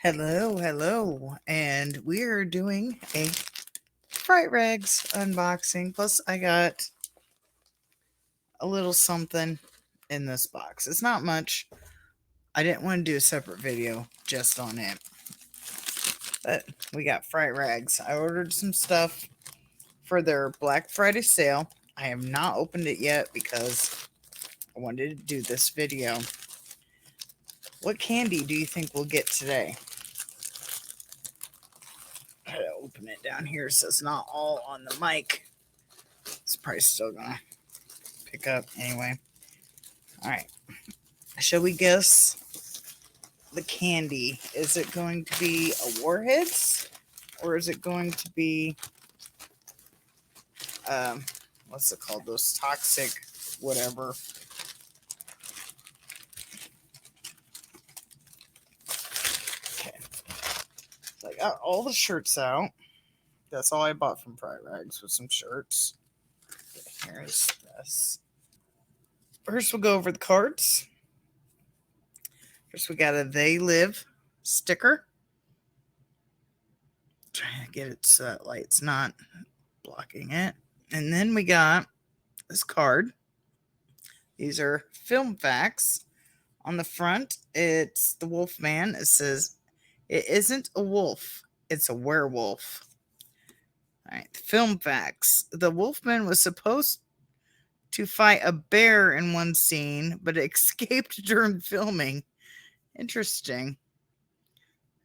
Hello, and we are doing a Fright Rags unboxing. Plus, I got a little something in this box. It's not much. I didn't want to do a separate video just on it, but we got Fright Rags. I ordered some stuff for their Black Friday sale. I have not opened it yet because I wanted to do this video. What candy do you think we'll get today? I gotta open it down here so it's not all on the mic. It's probably still gonna pick up anyway. All right. Shall we guess the candy? Is it going to be a Warheads or is it going to be what's it called? Those toxic whatever. Okay. So I got all the shirts out. That's all I bought from Fright Rags was some shirts. Okay, here's this. First we'll go over the cards. First we got a They Live sticker. Trying to get it so that light's not blocking it. And then we got this card. These are film facts. On the front, it's the wolf man. It says, "It isn't a wolf, it's a werewolf." All right, film facts. The wolfman was supposed to fight a bear in one scene, but it escaped during filming. Interesting.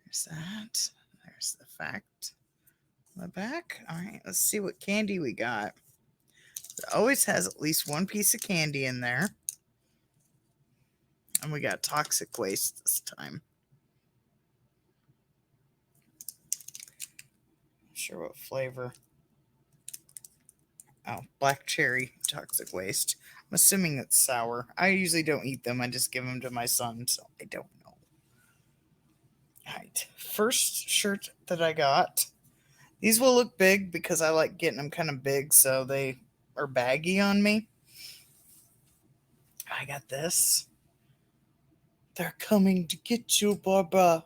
There's that. There's the fact on the back. All right, let's see what candy we got. It always has at least one piece of candy in there. And we got toxic waste this time. Not sure what flavor. Oh, black cherry toxic waste. I'm assuming it's sour. I usually don't eat them. I just give them to my son, so I don't know. All right. First shirt that I got. These will look big because I like getting them kind of big so they are baggy on me. I got this. They're coming to get you, Barbara.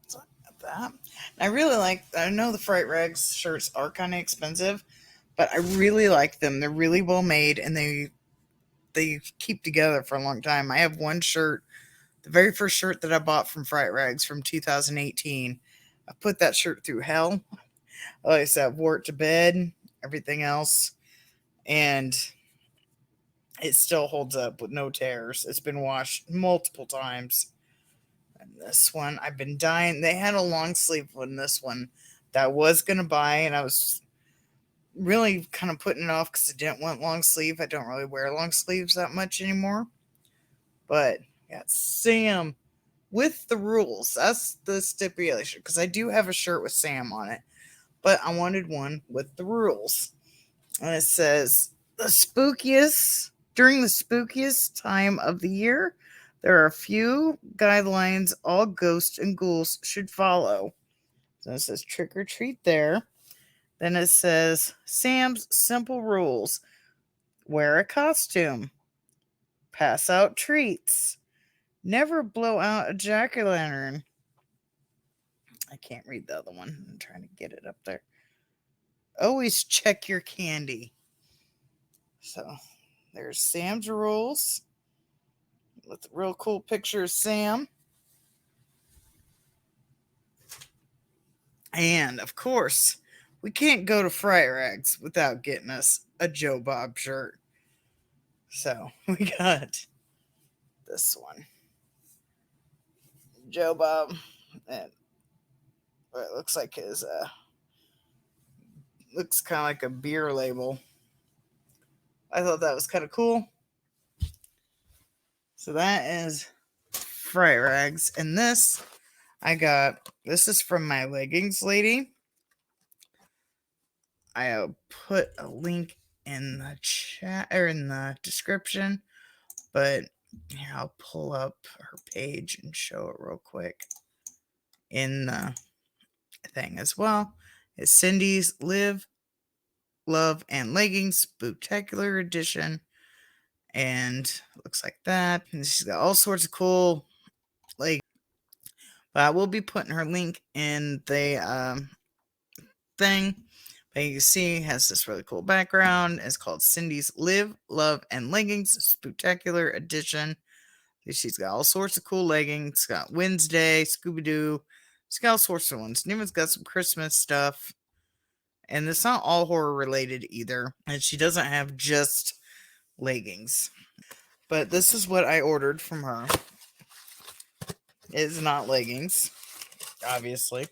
So I got that. I really like, I know the Fright Rags shirts are kind of expensive, but I really like them. They're really well made and they keep together for a long time. I have one shirt, the very first shirt that I bought from Fright Rags from 2018. I put that shirt through hell. Like I said, wore it to bed, everything else, and it still holds up with no tears. It's been washed multiple times. And this one, I've been dying. They had a long sleeve one, this one, that I was going to buy, and I was really kind of putting it off because I didn't want long sleeve. I don't really wear long sleeves that much anymore. But yeah, Sam with the rules. That's the stipulation because I do have a shirt with Sam on it, but I wanted one with the rules. And it says the spookiest during the spookiest time of the year, there are a few guidelines all ghosts and ghouls should follow. So it says trick or treat there. Then it says Sam's simple rules: wear a costume, pass out treats, never blow out a jack o' lantern. I can't read the other one. I'm trying to get it up there. Always check your candy. So there's Sam's rules with a real cool picture of Sam. And of course, we can't go to Fright Rags without getting us a Joe Bob shirt. So we got this one. Joe Bob. And what it looks like is looks kind of like a beer label. I thought that was kind of cool. So that is Fright Rags. And this I got, this is from my leggings lady. I'll put a link in the chat or in the description, but here, I'll pull up her page and show it real quick in the thing as well. It's Cindy's Live, Love, and Leggings Spooktacular Edition. And it looks like that. And she's got all sorts of cool, like, but I will be putting her link in the thing. But you can see it has this really cool background. It's called Cindy's Live, Love, and Leggings Spectacular Edition. She's got all sorts of cool leggings. It's got Wednesday, Scooby Doo. She's got all sorts of ones. And even's got some Christmas stuff. And it's not all horror related either. And she doesn't have just leggings. But this is what I ordered from her. It's not leggings, obviously.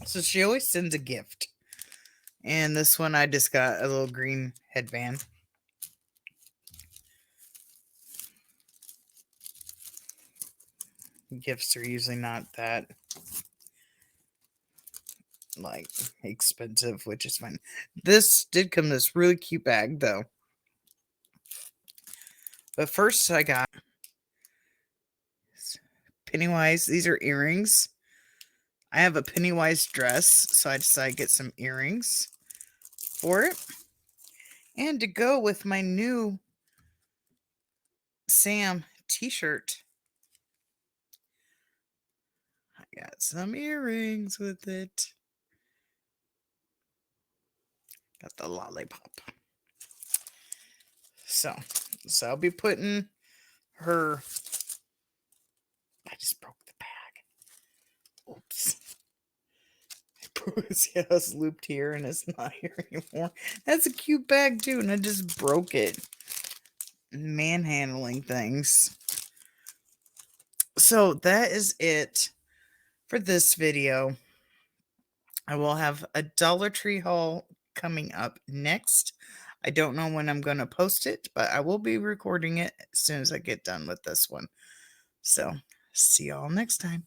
So she always sends a gift. And this one I just got a little green headband. Gifts are usually not that like expensive, which is fine. This did come in this really cute bag though. But first I got Pennywise. These are earrings. I have a Pennywise dress, so I decided to get some earrings for it. And to go with my new Sam t-shirt, I got some earrings with it. Got the lollipop. So I'll be putting her. I just broke the bag. Oops. See how it's looped here and it's not here anymore. That's a cute bag too, and I just broke it. Manhandling things. So that is it for this video. I will have a Dollar Tree haul coming up next. I don't know when I'm going to post it, but I will be recording it as soon as I get done with this one. So, see y'all next time.